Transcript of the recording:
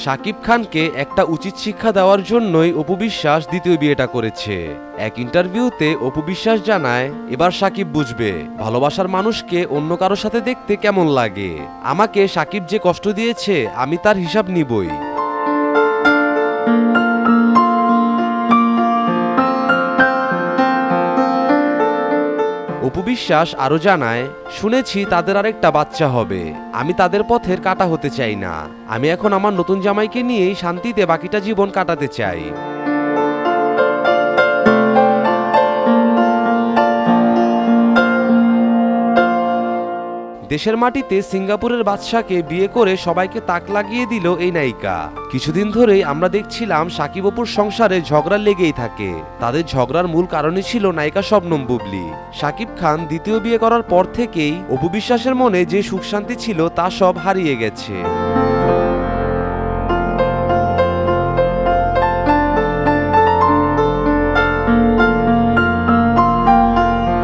শাকিব খানকে একটা উচিত শিক্ষা দেওয়ার জন্যই অপু বিশ্বাস দ্বিতীয় বিয়েটা করেছে। এক ইন্টারভিউতে অপু বিশ্বাস জানায়, এবার শাকিব বুঝবে ভালোবাসার মানুষকে অন্য কারোর সাথে দেখতে কেমন লাগে। আমাকে শাকিব যে কষ্ট দিয়েছে আমি তার হিসাব নিবই। অপু বিশ্বাস আরো জানায়, শুনেছি তাদের আরেকটা বাচ্চা হবে। আমি তাদের পথের কাঁটা হতে চাই না। আমি এখন আমার নতুন জামাইকে নিয়েই শান্তিতে বাকিটা জীবন কাটাতে চাই। দেশের মাটিতে সিঙ্গাপুরের বাদশাকে বিয়ে করে সবাইকে তাক লাগিয়ে দিল এই নায়িকা। কিছুদিন ধরেই আমরা দেখছিলাম শাকিব অপুর সংসারে ঝগড়া লেগেই থাকে। তাদের ঝগড়ার মূল কারণই ছিল নায়িকা শবনম বুবলী। শাকিব খান দ্বিতীয় বিয়ে করার পর থেকেই অপু বিশ্বাসের মনে যে সুখ শান্তি ছিল তা সব হারিয়ে গেছে।